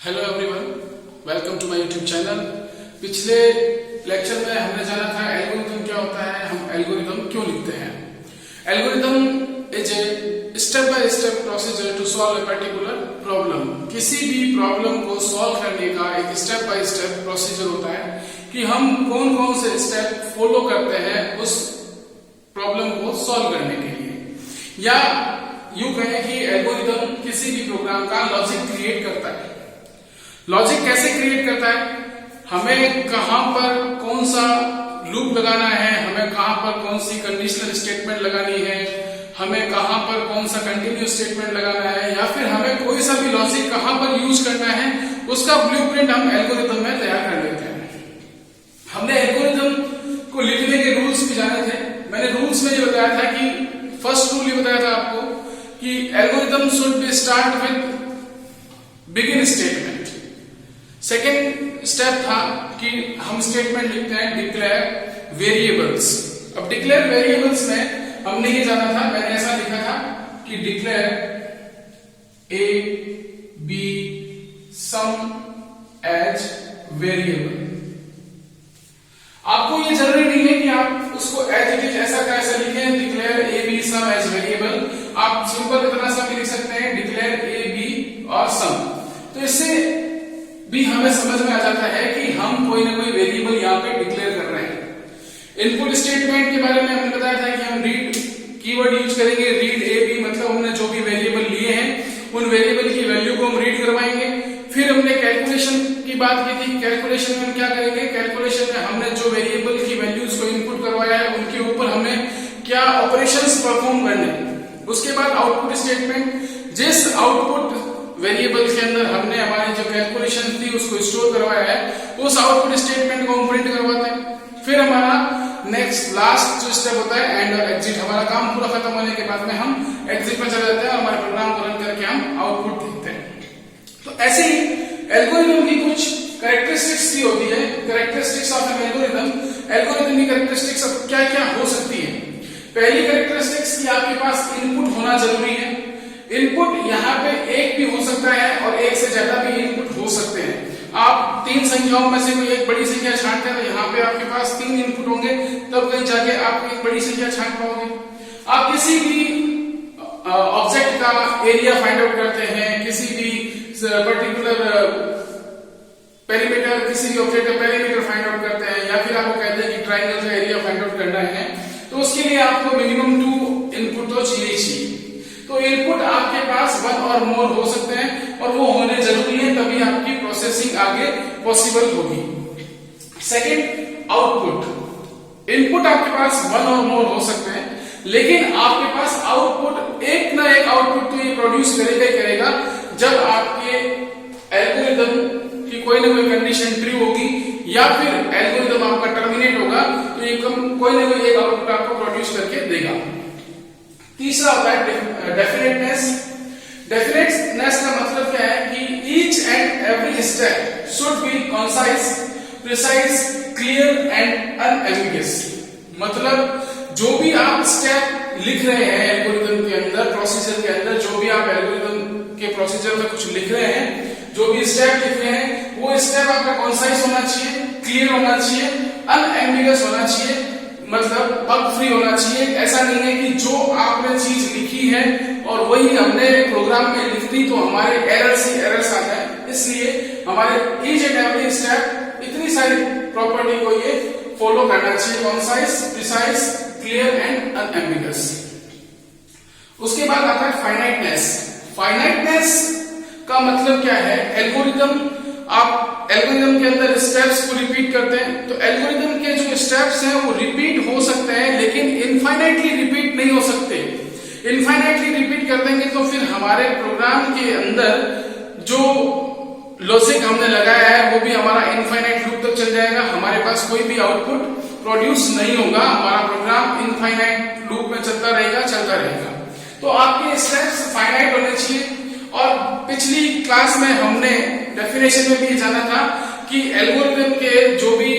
Hello everyone, welcome to my YouTube channel. पिछले lecture में हमने जाना था एल्गोरिथम क्या होता है, हम एल्गोरिथम क्यों लिखते हैं। Algorithm is a step by step procedure to solve a particular problem. किसी भी प्रॉब्लम को सॉल्व करने का एक स्टेप बाय स्टेप प्रोसीजर होता है कि हम कौन कौन से स्टेप फॉलो करते हैं उस प्रॉब्लम को सॉल्व करने के लिए, या यूं कहें कि एल्गोरिथम किसी भी प्रोग्राम का लॉजिक क्रिएट करता है। लॉजिक कैसे क्रिएट करता है, हमें कहां पर कौन सा लूप लगाना है, हमें कहां पर कौन सी कंडीशनल स्टेटमेंट लगानी है, हमें कहां पर कौन सा कंटिन्यूस स्टेटमेंट लगाना है, या फिर हमें कोई सा भी लॉजिक कहां पर यूज करना है, उसका ब्लूप्रिंट हम एल्गोरिथम में तैयार कर लेते हैं। हमने एल्गोरिथम को लिखने के रूल्स भी जाने थे। मैंने रूल्स में ये बताया था कि फर्स्ट रूल ये बताया था आपको कि algorithm should be start with begin statement. Second step था कि हम स्टेटमेंट लिखते हैं डिक्लेयर वेरिएबल्स। अब डिक्लेयर वेरिएबल्स में हमने ये जाना था, मैंने ऐसा लिखा था कि declare a b sum as variable. आपको ये जरूरी नहीं है कि आप उसको एज इट इज ऐसा का ऐसा लिखें, declare a b sum as variable. आप सिंपल इतना सा भी लिख सकते हैं, डिक्लेयर ए बी और सम। तो इससे भी हमें समझ में आ जाता है कि हम कोई ना कोई वेरिएबल यहाँ पे डिक्लेयर कर रहे हैं। इनपुट स्टेटमेंट के बारे में हमने बताया था कि हम रीड कीवर्ड यूज करेंगे। रीड ए बी मतलब हमने जो भी वेरिएबल लिए हैं उन वेरिएबल की वैल्यू को हम रीड करवाएंगे। फिर हमने कैलकुलेशन की बात की थी। कैलकुलेशन में हम क्या करेंगे, कैलकुलेशन में हमने जो वेरिएबल की वैल्यूज को इनपुट करवाया है उनके ऊपर हमें क्या ऑपरेशंस परफॉर्म करने। उसके बाद आउटपुट स्टेटमेंट, जिस आउटपुट वेरिएबल के अंदर हमने हमारी जो कैलकुलेशन थी उसको स्टोर करवाया है उस आउटपुट स्टेटमेंट को हम प्रिंट करवाते हैं। फिर हमारा नेक्स्ट लास्ट जो स्टेप होता है एंड और एग्जिट। हमारा काम पूरा खत्म होने के बाद में हम एग्जिट में चले जाते हैं और हमारे प्रोग्राम को रन करके हम आउटपुट देखते हैं। तो ऐसे ही एल्गोरिथम की कुछ कैरेक्टरिस्टिक्स भी होती है। Characteristics of an algorithm. Algorithm की कैरेक्टरिस्टिक्स अब क्या क्या हो सकती है। पहली कैरेक्टरिस्टिक्स की आपके पास इनपुट होना जरूरी है। इनपुट यहाँ पे एक भी हो सकता है और एक से ज्यादा भी इनपुट हो सकते हैं। आप तीन संख्याओं में से कोई एक बड़ी संख्या छांटते हैं तो यहाँ पे आपके पास तीन इनपुट होंगे, तब कहीं जाके आप एक बड़ी संख्या छांट पाओगे। आप किसी भी ऑब्जेक्ट का एरिया फाइंड आउट करते हैं, किसी भी पर्टिकुलर पेरीमीटर, किसी भी ऑब्जेक्ट का पेरीमीटर फाइंड आउट करते हैं, या फिर आपको कहते हैं कि ट्राइंगल का एरिया फाइंड आउट करना है, तो उसके लिए आपको मिनिमम 2 इनपुट तो चाहिए। तो इनपुट आपके पास 1 और मोर हो सकते हैं और वो होने जरूरी है, तभी आपकी प्रोसेसिंग आगे पॉसिबल होगी। Second, output. इनपुट आपके पास 1 और मोर हो सकते हैं, लेकिन आपके पास आउटपुट एक ना एक आउटपुट तो ये प्रोड्यूस करेगा ही करेगा। जब आपके एल्गोरिथम की कोई ना कोई कंडीशन ट्रू होगी या फिर एल्गोरिथम आपका टर्मिनेट होगा तो ये कोई ना कोई एक आउटपुट आपको प्रोड्यूस करके देगा। तीसरा होता है डेफिनेटनेस। डेफिनेटनेस का मतलब क्या है कि each and every step should be concise, precise, clear and unambiguous. मतलब जो भी आप स्टेप लिख रहे हैं एल्गोरिथम के अंदर, प्रोसीजर के अंदर, जो भी आप एल्गोरिथम के प्रोसीजर में कुछ लिख रहे हैं, जो भी स्टेप लिख रहे हैं वो स्टेप आपका कंसाइज होना चाहिए, क्लियर होना चाहिए, अनएम्बिगस होना चाहिए, मतलब बग फ्री होना चाहिए। ऐसा नहीं है कि जो आपने चीज लिखी है और वही हमने प्रोग्राम में लिख दी तो हमारे एरर्स ही एरर्स आ जाए। इसलिए हमारे ईच एंड एवरी स्टेप इतनी सारी प्रॉपर्टी को ये फॉलो करना चाहिए, concise, precise, clear and unambiguous. उसके बाद आता है फाइनाइटनेस। फाइनाइटनेस का मतलब क्या है, एल्गोरिथम, आप एल्गोरिथम के अंदर स्टेप्स को रिपीट करते हैं तो एल्गोरिथम के जो स्टेप्स हैं वो रिपीट हो सकते हैं, लेकिन इनफाइनाइटली रिपीट नहीं हो सकते। इनफाइनाइटली रिपीट कर देंगे तो फिर हमारे प्रोग्राम के अंदर जो लॉजिक हमने लगाया है वो भी हमारा इनफाइनाइट लूप तक चल जाएगा, हमारे पास कोई भी आउटपुट प्रोड्यूस नहीं होगा, हमारा प्रोग्राम इनफाइनाइट लूप में चलता रहेगा। तो आपके स्टेप्स फाइनाइट होने चाहिए। और पिछली क्लास में हमने डेफिनेशन में भी जाना था कि एल्गोरिथम के जो भी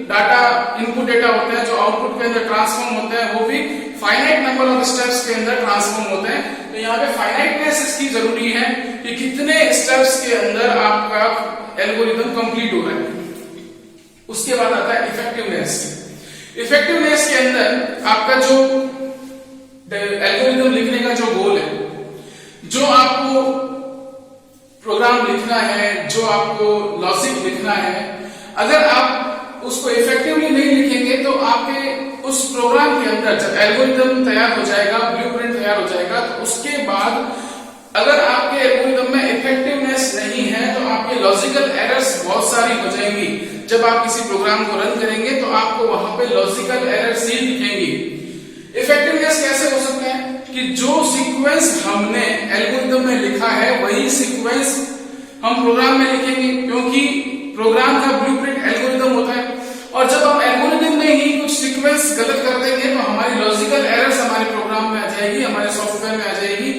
डाटा, इनपुट डेटा होते हैं जो आउटपुट के अंदर ट्रांसफॉर्म होते हैं वो भी फाइनाइट नंबर ऑफ स्टेप्स के अंदर ट्रांसफॉर्म होते हैं। तो यहाँ पे फाइनाइटनेस इसकी जरूरी है कि कितने स्टेप्स के अंदर आपका एल्गोरिदम कंप्लीट हो रहा है। उसके बाद आता है इफेक्टिवनेस। इफेक्टिवनेस के अंदर आपका जो एल्गोरिदम लिखने का जो गोल है, जो आपको प्रोग्राम लिखना है, जो आपको लॉजिक लिखना है, अगर आप उसको इफेक्टिवली नहीं लिखेंगे तो आपके उस प्रोग्राम के अंदर जब एल्गोरिदम तैयार हो जाएगा, ब्लूप्रिंट तैयार हो जाएगा, तो उसके बाद अगर आपके एल्गोरिदम में इफेक्टिवनेस नहीं है तो आपके लॉजिकल एरर्स बहुत सारी हो जाएंगी। जब आप किसी प्रोग्राम को रन करेंगे तो आपको वहां पे लॉजिकल एरर्स ही दिखेंगी। इफेक्टिवनेस कैसे हो सकता है कि जो सीक्वेंस हमने एल्गोरिदम में लिखा है वही सीक्वेंस हम प्रोग्राम में लिखेंगे, क्योंकि प्रोग्राम का ब्लूप्रिंट एल्गोरिदम होता है। और जब आप एल्गोरिदम में ही कुछ सीक्वेंस गलत कर देंगे तो हमारी लॉजिकल एरर्स हमारे प्रोग्राम में आ जाएगी, हमारे सॉफ्टवेयर में आ जाएगी,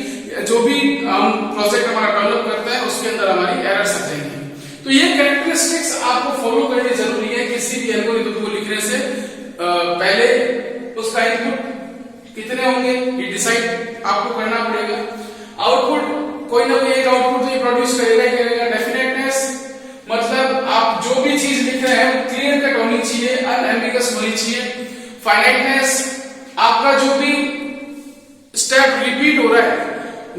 जो भी हम प्रोजेक्ट हमारा डेवलप करते हैं उसके अंदर हमारी एरर्स आ जाएंगी। तो ये कैरेक्टरिस्टिक्स आपको फॉलो करनी जरूरी है किसी भी एल्गोरिदम को लिखने से पहले। उसका इनपुट कितने होंगे ये डिसाइड आपको करना पड़ेगा। आउटपुट कोई ना कोई एक आउटपुट तो ये प्रोड्यूस करेगा ही करेगा। डेफिनेटनेस मतलब आप जो भी चीज लिख रहे हैं क्लियर कट होनी चाहिए, अनएम्बिगस होनी चाहिए। फाइनाइटनेस आपका जो भी स्टेप रिपीट हो रहा है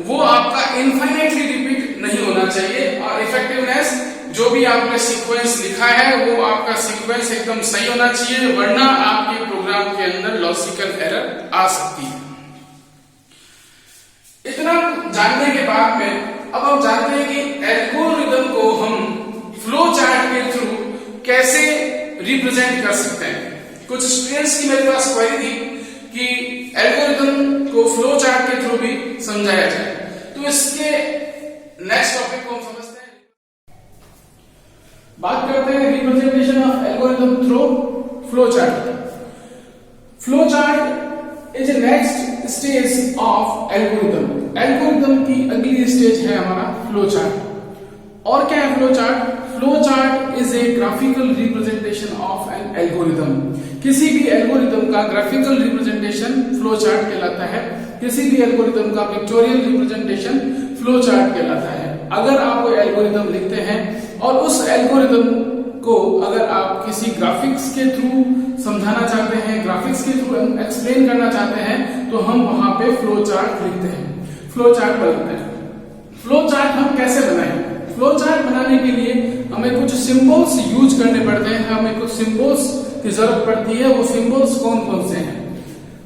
वो आपका इनफाइनाइटली रिपीट नहीं होना चाहिए। और इफेक्टिवनेस जो भी आपने सीक्वेंस लिखा है वो आपका सीक्वेंस एकदम सही होना चाहिए, वरना आपके प्रोग्राम के अंदर लॉजिकल एरर आ सकती है। इतना जानने के बाद में अब हम जानते हैं कि एल्गोरिदम को हम फ्लो चार्ट के थ्रू कैसे रिप्रेजेंट कर सकते हैं। कुछ स्टूडेंट्स की मेरे पास क्वेरी थी कि एल्गोरिदम को फ्लो चार्ट के थ्रू भी समझाया जाए, तो इसके नेक्स्ट टॉपिक को हम समझते हैं। बात करते हैं representation of algorithm through flow chart. Flow chart is A next stage of algorithm. Algorithm की अगली स्टेज है हमारा फ्लो चार्ट। और क्या है flow chart? Flow chart is a graphical representation of N algorithm. किसी भी एल्गोरिदम का ग्राफिकल रिप्रेजेंटेशन फ्लो चार्ट कहलाता है। किसी भी एल्गोरिदम का पिक्टोरियल रिप्रेजेंटेशन फ्लो चार्ट कहलाता है। अगर आप कोई एल्गोरिदम लिखते हैं और उस एल्गोरिदम को अगर आप किसी ग्राफिक्स के थ्रू समझाना चाहते हैं, ग्राफिक्स के थ्रू एक्सप्लेन करना चाहते हैं, तो हम वहां पे फ्लो चार्ट लिखते हैं, फ्लो चार्ट बनाते हैं। फ्लो चार्ट हम कैसे बनाएं? फ्लो चार्ट बनाने के लिए हमें कुछ सिंबल्स यूज करने पड़ते हैं, हमें कुछ सिंबल्स की जरूरत पड़ती है। वो सिंबल्स कौन कौन से हैं?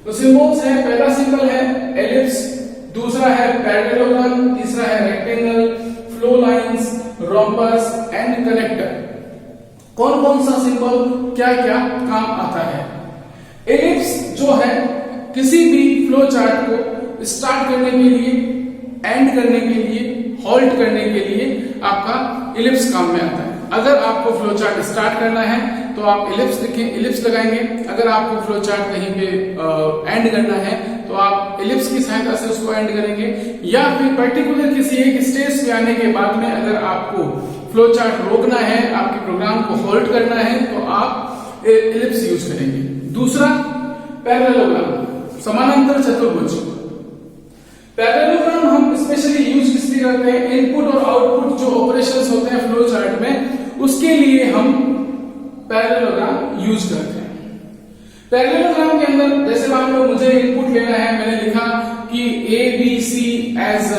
तो सिंबल्स है, पहला सिंबल है एलिप्स, दूसरा है पैरेललोग्राम, तीसरा है rectangle, flow lines, rhombus and connector. कौन कौन सा सिंबल क्या क्या काम आता है? एलिप्स जो है किसी भी फ्लो चार्ट को स्टार्ट करने के लिए, एंड करने के लिए, होल्ड करने के लिए आपका इलिप्स काम में आता है। अगर आपको फ्लो चार्ट स्टार्ट करना है तो आप इलिप्स लिखें, इलिप्स लगाएंगे। अगर आपको फ्लो चार्ट कहीं पे एंड करना है तो आप इलिप्स की सहायता से उसको एंड करेंगे। या फिर पर्टिकुलर किसी एक स्टेज पे आने के बाद में अगर आपको फ्लो चार्ट रोकना है, आपके प्रोग्राम को होल्ड करना है, तो आप इलिप्स यूज करेंगे। दूसरा पैरेललोग्राम, समानांतर चतुर्भुज। पैरेललोग्राम हम स्पेशली यूज किस लिए करते हैं? इनपुट और आउटपुट जो ऑपरेशंस होते हैं फ्लो चार्ट में, उसके लिए हम पैरेललोग्राम यूज करते हैं। पैरेललोग्राम के अंदर जैसे मान लो मुझे इनपुट लेना है, मैंने लिखा कि a b c as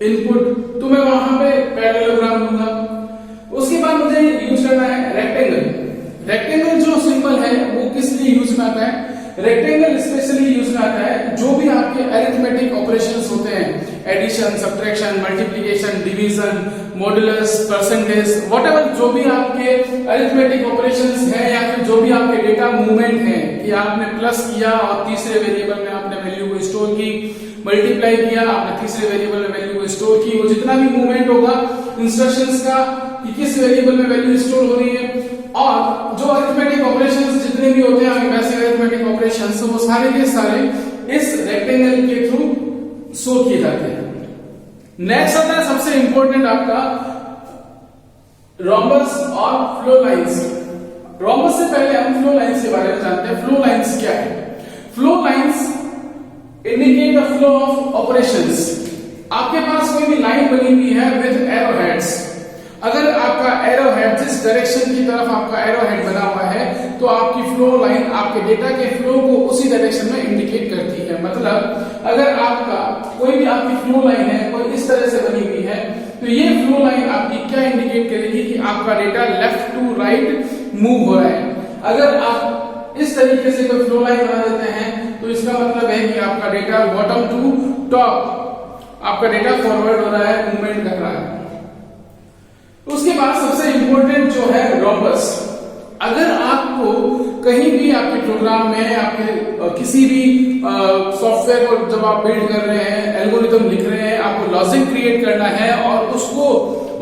input, तो मैं वहां पे पैरेललोग्राम लूंगा। उसके बाद मुझे यूज करना है रेक्टेंगल। रेक्टेंगल जो सिंबल है वो किस लिए यूज में आता है? रेक्टेंगल स्पेशली यूज में आता है जो भी आपके अरिथमेटिक ऑपरेशंस होते हैं, addition, subtraction, multiplication, division, modulus, percentage, whatever जो भी आपके अरिथमेटिक ऑपरेशंस हैं या फिर जो भी आपके डेटा मूवमेंट है कि आपने प्लस किया और तीसरे वेरिएबल में आपने वैल्यू को स्टोर की, मल्टीप्लाई किया आपने तीसरे वेरिएबल में वैल्यू को स्टोर की, वो जितना भी मूवमेंट होगा इंस्ट्रक्शंस का कि किस वेरिएबल में वैल्यू स्टोर हो रही है, और जो अरिथमेटिक ऑपरेशंस जितने भी होते हैं वैसे अरिथमेटिक ऑपरेशंस वो सारे के सारे इस रेक्टेंगल के थ्रू शो किए जाते हैं। नेक्स्ट आता है सबसे इंपॉर्टेंट आपका रोम्बस और फ्लो लाइंस। रोम्बस से पहले हम फ्लो लाइंस के बारे में जानते हैं। फ्लो लाइंस क्या है? Flow lines indicate the flow of operations. आपके पास कोई भी लाइन बनी हुई है विद एरो हेड्स, अगर आपका एरो हेड जिस डायरेक्शन की तरफ आपका एरो हेड बना हुआ है तो आपकी फ्लो लाइन आपके डेटा के फ्लो को उसी डायरेक्शन में इंडिकेट करती है। मतलब अगर आपका कोई भी आपकी फ्लो लाइन है कोई इस तरह से बनी हुई है तो ये फ्लो लाइन आपकी क्या इंडिकेट करेगी कि आपका data left to right move हो रहा है। अगर आप इस तरीके से कोई फ्लो लाइन बना देते हैं तो इसका मतलब है कि आपका डेटा बॉटम टू टॉप आपका डेटा फॉरवर्ड हो रहा है, मूवमेंट कर रहा है। उसके बाद सबसे इंपॉर्टेंट जो है रोम्बस। अगर आपको कहीं भी आपके प्रोग्राम में आपके किसी भी सॉफ्टवेयर को जब आप बिल्ड कर रहे हैं, एल्गोरिथम लिख रहे हैं, आपको लॉजिक क्रिएट करना है और उसको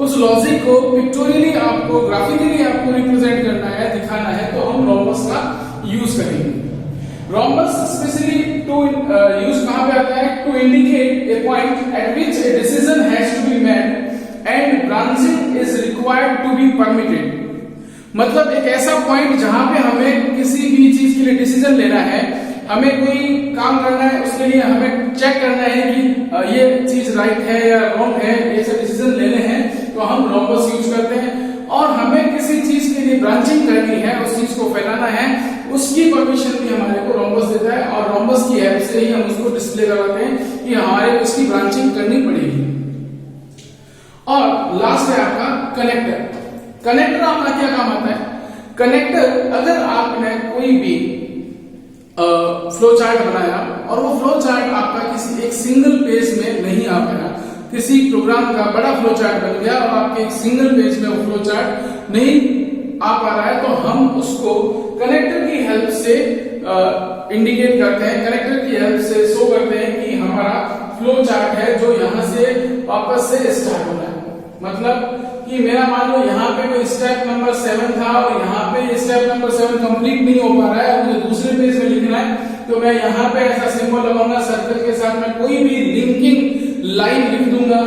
उस लॉजिक को पिक्टोरियली आपको ग्राफिकली आपको रिप्रेजेंट करना है, दिखाना है, तो हम रोम्बस का यूज करेंगे। रोम्बस स्पेशली टू यूज कहां पे आता है? To indicate a point at which a decision has to be made and branching is required to be permitted. मतलब एक ऐसा पॉइंट जहां पे हमें किसी भी चीज के लिए डिसीजन लेना है, हमें कोई काम करना है, उसके लिए हमें चेक करना है कि ये चीज राइट है या रॉन्ग है, ये सब डिसीजन लेने हैं तो हम रोम्बस यूज करते हैं। और हमें किसी चीज के लिए ब्रांचिंग करनी है, उस चीज को फैलाना है, उसकी परमिशन भी हमारे को रोम्बस देता है और रोम्बस की हेल्प से ही हम उसको डिस्प्ले करवाते हैं कि हमारे को इसकी ब्रांचिंग करनी पड़ेगी। और लास्ट है आपका कनेक्टर। कनेक्टर आपका क्या काम आता है? कनेक्टर, अगर आपने कोई भी फ्लो चार्ट बनाया और वो फ्लो चार्ट आपका किसी एक सिंगल पेज में नहीं आ पाया, किसी प्रोग्राम का बड़ा फ्लो चार्ट बन गया और आपके एक सिंगल पेज में वो फ्लो चार्ट नहीं आ पा रहा है, तो हम उसको कनेक्टर की हेल्प से इंडिकेट करते हैं, कनेक्टर की हेल्प से शो करते हैं कि हमारा फ्लो चार्ट है जो यहां से वापस से स्टार्ट होना है। मतलब कि मेरा मान लो यहाँ पे कोई स्टेप नंबर 7 था और यहाँ पे स्टेप नंबर 7 कंप्लीट नहीं हो पा रहा है, मुझे दूसरे पेज में लिखना है, तो मैं यहाँ पे ऐसा सिंबल लगाऊंगा सर्कल के साथ, मैं कोई भी लिंकिंग लाइन लिख दूंगा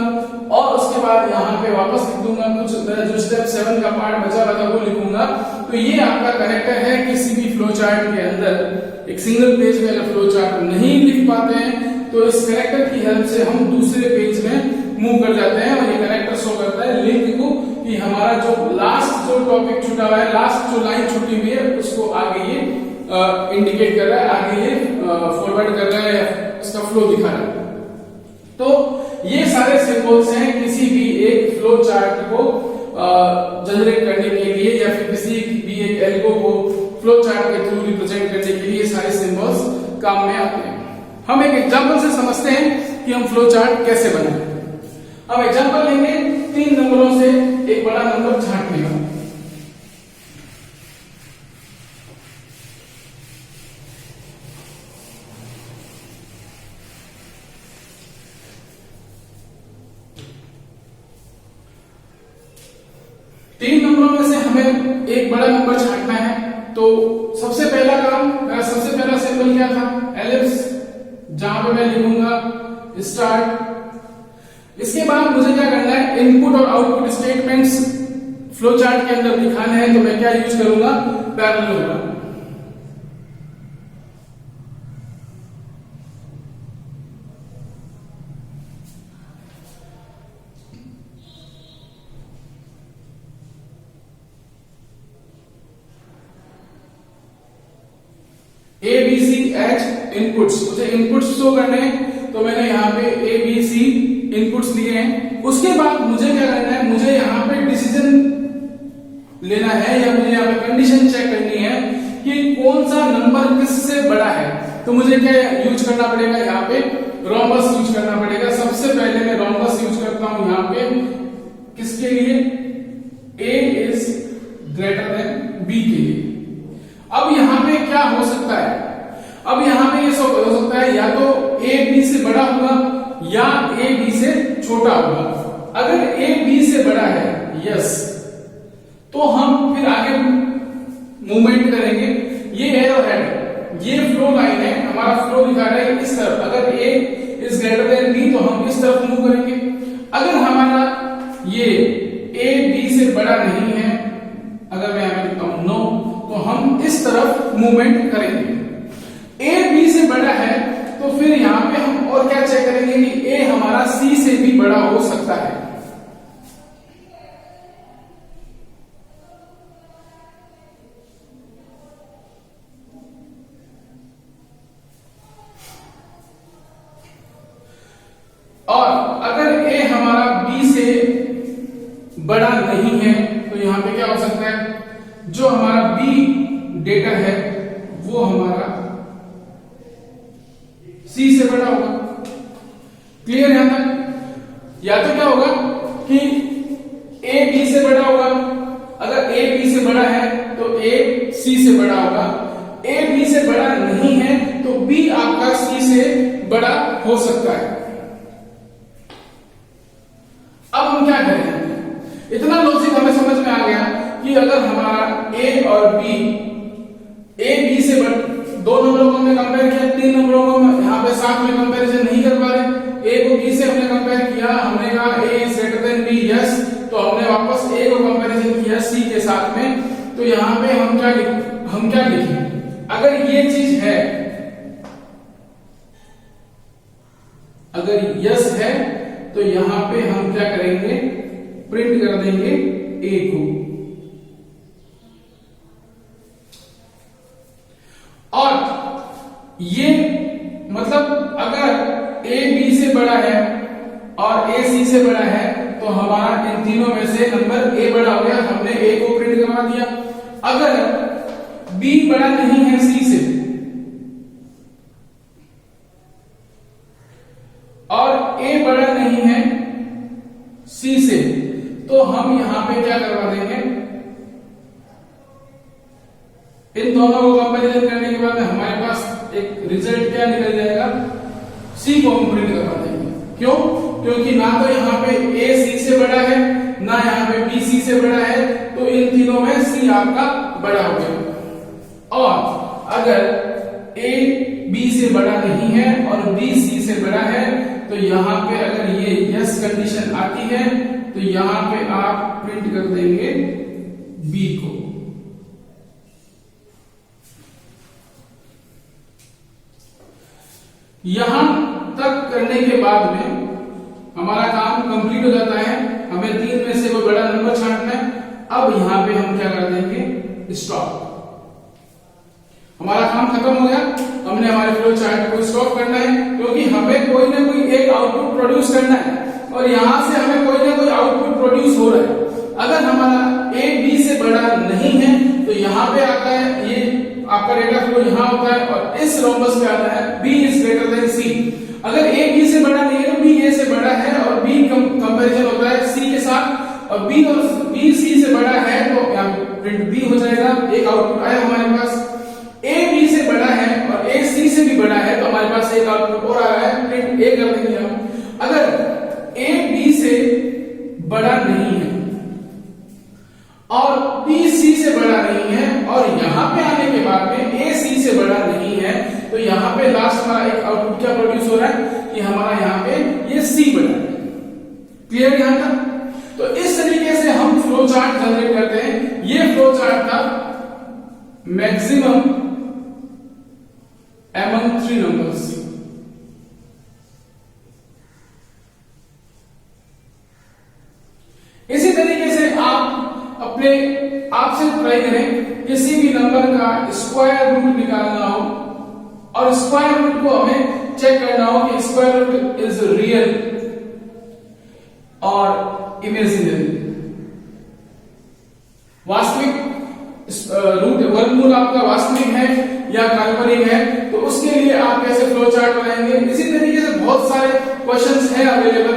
और उसके बाद यहाँ पे वापस लिख दूंगा कुछ मेरा जो स्टेप 7 का पार्ट बचा हुआ था वो लिखूंगा। तो ये आपका कनेक्टर है। किसी भी फ्लो चार्ट के अंदर एक सिंगल पेज में अगर फ्लो चार्ट नहीं लिख पाते हैं तो इस कनेक्टर की हेल्प से हम दूसरे पेज में मूव कर जाते हैं और ये कनेक्टर शो करता है लिंक को कि हमारा जो लास्ट जो टॉपिक छूटा हुआ है, लास्ट जो लाइन छूटी हुई है उसको आगे ये इंडिकेट कर रहा है, आगे ये फॉरवर्ड कर रहा है, उसका फ्लो दिखा रहा है। तो ये सारे सिंबल्स हैं किसी भी एक फ्लो चार्ट को जनरेट करने के लिए या फिर किसी भी एक एल्गो को फ्लो चार्ट के थ्रू रिप्रेजेंट करने के लिए सारे सिंबल्स काम में आते हैं। हम एक एग्जांपल से समझते हैं कि हम फ्लो चार्ट कैसे बनाएं। अब एग्जांपल लेंगे 3 नंबरों से एक बड़ा नंबर छांटने का। तीन नंबरों में से हमें एक बड़ा नंबर छांटना है, तो सबसे पहला काम, सबसे पहला सिंबल क्या था? एलिप्स, जहां पे मैं लिखूंगा स्टार्ट। इसके बाद मुझे क्या करना है? इनपुट और आउटपुट स्टेटमेंट्स फ्लो चार्ट के अंदर दिखाने हैं, तो मैं क्या यूज करूंगा? पैरेललोग्राम। ABCH इनपुट्स, मुझे इनपुट्स शो करने हैं, तो मैंने यहाँ पे ABC इनपुट्स लिए हैं। उसके बाद मुझे क्या करना है? मुझे यहाँ पे डिसीजन लेना है या मुझे यहाँ पे कंडीशन चेक करनी है कि कौन सा नंबर किससे बड़ा है। तो मुझे क्या यूज करना पड़ेगा? यहाँ पे रोम्बस यूज करना पड़ेगा। सबसे पहले मैं रोम्बस यूज करता हूं यहाँ पे किसके लिए? A is greater than B के लिए। अब यहाँ पे क्या हो सकता है? अब यहाँ पे ये सब हो सकता है या तो A B से बड़ा होगा या A B से छोटा होगा। अगर A B से बड़ा है, यस, तो हम फिर आगे मूवमेंट करेंगे। ये एरो हेड, ये फ्लो लाइन है, हमारा फ्लो दिखा रहा है इस तरफ। अगर A is greater then B तो हम इस तरफ मूव करेंगे। अगर हमारा ये A B से बड़ा नहीं है, अगर मैं यहां लिखता हूं नो, तो हम इस तरफ मूवमेंट करेंगे। A B से बड़ा है तो तो फिर यहाँ पे हम और क्या चेक करेंगे कि ए हमारा सी से भी बड़ा हो सकता है। और अगर ए हमारा बी से बड़ा नहीं है तो यहां पे क्या हो सकता है, जो हमारा बी डेटा है वो हमारा सी से बड़ा होगा। क्लियर यहां तक? या तो क्या होगा कि ए बी से बड़ा होगा, अगर ए बी से बड़ा है तो ए सी से बड़ा होगा, ए बी से बड़ा नहीं है तो बी आपका सी से बड़ा हो सकता है। अब हम क्या करें, इतना लॉजिक हमें समझ में आ गया कि अगर हमारा ए और बी, ए बी से दो नंबरों को हमने कंपेयर किया, तीन नंबरों को हम यहाँ पे साथ में कंपैरिजन नहीं कर पा रहे, ए को बी से हमने कंपेयर किया, हमने कहा A is greater than B, yes, तो हमने वापस ए को कंपैरिजन किया सी के साथ में। तो यहाँ पे हम क्या लिखें, अगर ये चीज है, अगर यस है तो यहां पे हम क्या करेंगे, प्रिंट कर देंगे ए को। और ये मतलब अगर ए बी से बड़ा है और ए सी से बड़ा है तो हमारा इन तीनों में से नंबर ए बड़ा हो गया, हमने ए को प्रिंट करवा दिया। अगर बी बड़ा नहीं है सी से और ए बड़ा नहीं है सी से, तो हम यहां पे क्या करवा देंगे, इन दोनों को कंपैरिजन करने के बाद हमारे पास एक रिजल्ट क्या निकल जाएगा, सी को हम प्रिंट करवा देंगे। क्यों? क्योंकि ना तो यहाँ पे ए सी से बड़ा है, ना यहाँ पे बी सी से बड़ा है, तो इन तीनों में सी आपका बड़ा हो गया। और अगर ए बी से बड़ा नहीं है और बी सी से बड़ा है तो यहां पे अगर ये यस कंडीशन आती है तो यहां पे आप प्रिंट कर देंगे बी को। यहां तक करने के बाद में हमारा काम कंप्लीट हो जाता है, हमें तीन में से कोई बड़ा नंबर छांटना है। अब यहां पे हम क्या कर देंगे, स्टॉप। हमारा काम खत्म हो गया, हमने हमारे फ्लो चार्ट को स्टॉप करना है क्योंकि हमें कोई ना कोई एक आउटपुट प्रोड्यूस करना है और यहां से हमें कोई ना कोई आउटपुट प्रोड्यूस हो रहा है। अगर हमारा ए बी से बड़ा नहीं है तो यहां पे आता है, ये आपका डेटा फ्लो यहां होता है और इस रोम्बस पे आता है बी इज ग्रेटर देन सी। अगर ए बी से बड़ा नहीं है तो बी ए से बड़ा है और बी कंपैरिजन होता है सी के साथ, और बी सी से बड़ा है तो यहां प्रिंट बी हो जाएगा। एक आउटपुट आया हमारे पास, ए बी से बड़ा है और ए सी से भी बड़ा है तो हमारे पास एक आउटपुट और आ रहा है, प्रिंट ए कर देंगे हम। अगर ए बी से बड़ा नहीं है और बी सी से बड़ा नहीं है और यहां पे आने के बाद में ए सी से बड़ा नहीं है तो यहां पे लास्ट हमारा एक आउटपुट क्या प्रोड्यूस हो रहा है कि हमारा यहां पे ये सी बड़ा है। क्लियर यहां तक? तो इस तरीके से हम फ्लो चार्ट जनरेट करते हैं। ये फ्लो चार्ट था मैक्सिमम among 3 numbers। इसी तरीके से आप अपने आप से ट्राई करें, किसी भी नंबर का स्क्वायर रूट निकालना हो और स्क्वायर रूट को हमें चेक करना हो कि स्क्वायर रूट इज रियल और इमेजिनरी। वास्तविक रूट वर्गमूल आपका वास्तविक है या काल्पनिक है, तो उसके लिए आप कैसे फ्लो चार्ट बनाएंगे। इसी तरीके से बहुत सारे क्वेश्चंस हैं अवेलेबल,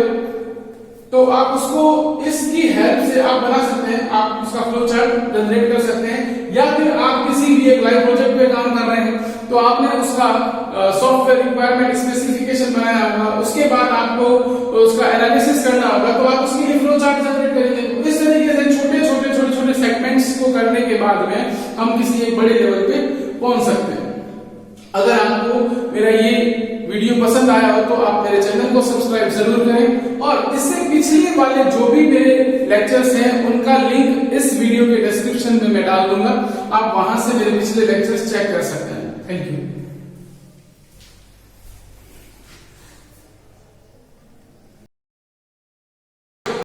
तो आप उसको इसकी हेल्प से आप बना सकते हैं, आप उसका फ्लो चार्ट जनरेट कर सकते हैं। या फिर आप किसी भी एक लाइव प्रोजेक्ट पे काम कर रहे हैं तो आपने उसका सॉफ्टवेयर रिक्वायरमेंट स्पेसिफिकेशन बनाया होगा, उसके बाद आपको उसका एनालिसिस करना होगा, तो आप उसके लिए फ्लो चार्ट जनरेट करेंगे। इस तरीके से छोटे छोटे सेगमेंट्स को करने के बाद में हम किसी एक बड़े लेवल पे पहुंच सकते हैं। अगर आपको मेरा ये वीडियो पसंद आया हो तो आप मेरे चैनल को सब्सक्राइब जरूर करें, और इससे पिछले वाले जो भी मेरे लेक्चर्स हैं उनका लिंक इस वीडियो के डिस्क्रिप्शन में मैं डाल दूंगा, आप वहां से मेरे पिछले लेक्चर्स चेक कर सकते हैं। Thank you.